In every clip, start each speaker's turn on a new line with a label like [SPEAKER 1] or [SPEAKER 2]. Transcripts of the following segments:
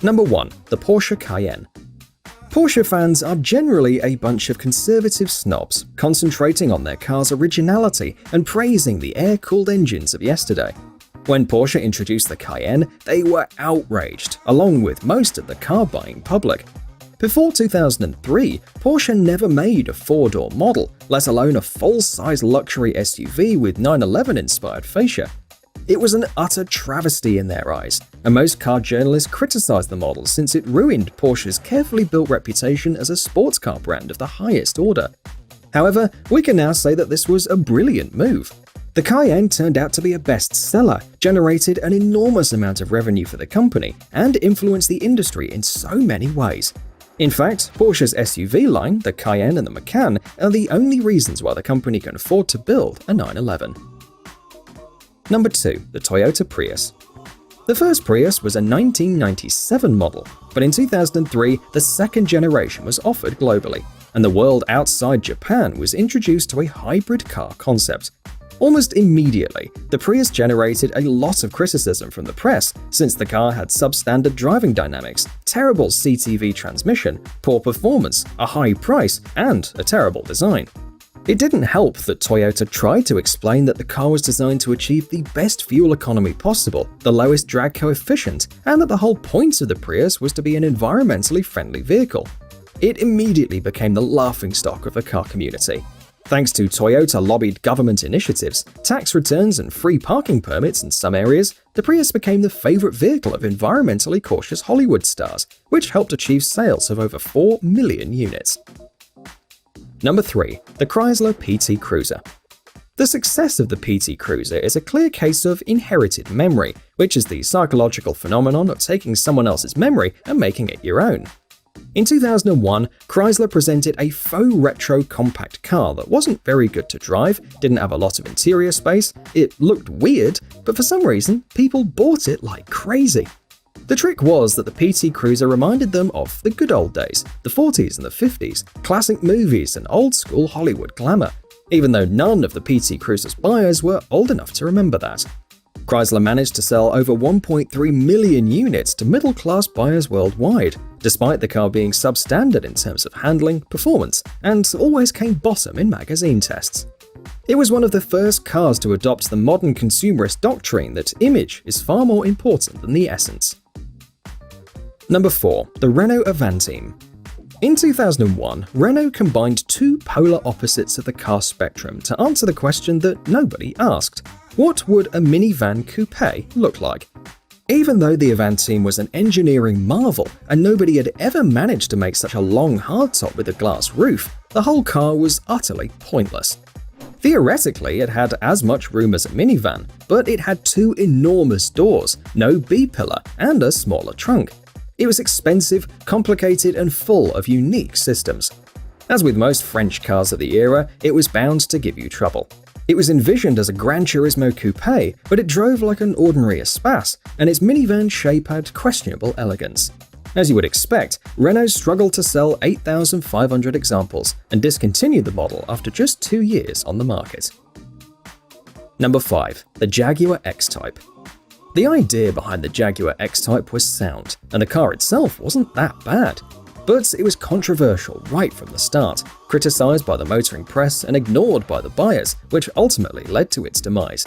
[SPEAKER 1] Number 1. The Porsche Cayenne. Porsche fans are generally a bunch of conservative snobs, concentrating on their car's originality and praising the air-cooled engines of yesterday. When Porsche introduced the Cayenne, they were outraged, along with most of the car-buying public. Before 2003, Porsche never made a four-door model, let alone a full-size luxury SUV with 911-inspired fascia. It was an utter travesty in their eyes, and most car journalists criticized the model since it ruined Porsche's carefully built reputation as a sports car brand of the highest order. However, we can now say that this was a brilliant move. The Cayenne turned out to be a bestseller, generated an enormous amount of revenue for the company, and influenced the industry in so many ways. In fact, Porsche's SUV line, the Cayenne and the Macan, are the only reasons why the company can afford to build a 911. Number 2. The Toyota Prius. The first Prius was a 1997 model, but in 2003, the second generation was offered globally, and the world outside Japan was introduced to a hybrid car concept. Almost immediately, the Prius generated a lot of criticism from the press since the car had substandard driving dynamics, terrible CTV transmission, poor performance, a high price, and a terrible design. It didn't help that Toyota tried to explain that the car was designed to achieve the best fuel economy possible, the lowest drag coefficient, and that the whole point of the Prius was to be an environmentally friendly vehicle. It immediately became the laughingstock of the car community. Thanks to Toyota-lobbied government initiatives, tax returns, and free parking permits in some areas, the Prius became the favorite vehicle of environmentally cautious Hollywood stars, which helped achieve sales of over 4 million units. Number 3. The Chrysler PT Cruiser. The success of the PT Cruiser is a clear case of inherited memory, which is the psychological phenomenon of taking someone else's memory and making it your own. In 2001, Chrysler presented a faux retro compact car that wasn't very good to drive, didn't have a lot of interior space, it looked weird, but for some reason, people bought it like crazy. The trick was that the PT Cruiser reminded them of the good old days, the 40s and the 50s, classic movies and old-school Hollywood glamour, even though none of the PT Cruiser's buyers were old enough to remember that. Chrysler managed to sell over 1.3 million units to middle-class buyers worldwide, despite the car being substandard in terms of handling, performance, and always came bottom in magazine tests. It was one of the first cars to adopt the modern consumerist doctrine that image is far more important than the essence. Number 4. The Renault Avantime. In 2001, Renault combined two polar opposites of the car spectrum to answer the question that nobody asked: what would a minivan coupe look like? Even though the Avantime was an engineering marvel and nobody had ever managed to make such a long hardtop with a glass roof, the whole car was utterly pointless. Theoretically, it had as much room as a minivan, but it had two enormous doors, no B-pillar, and a smaller trunk. It was expensive, complicated, and full of unique systems. As with most French cars of the era, it was bound to give you trouble. It was envisioned as a Gran Turismo coupe, but it drove like an ordinary Espace, and its minivan shape had questionable elegance. As you would expect, Renault struggled to sell 8,500 examples and discontinued the model after just 2 years on the market. Number 5. The Jaguar XType. The idea behind the Jaguar XType was sound, and the car itself wasn't that bad. But it was controversial right from the start, criticized by the motoring press and ignored by the buyers, which ultimately led to its demise.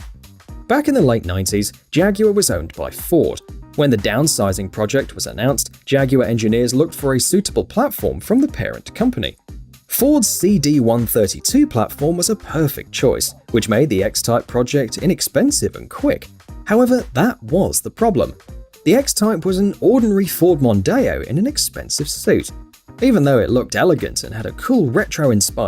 [SPEAKER 1] Back in the late 90s, Jaguar was owned by Ford. When the downsizing project was announced, Jaguar engineers looked for a suitable platform from the parent company. Ford's CD132 platform was a perfect choice, which made the X-Type project inexpensive and quick. However, that was the problem. The X-Type was an ordinary Ford Mondeo in an expensive suit. Even though it looked elegant and had a cool retro-inspired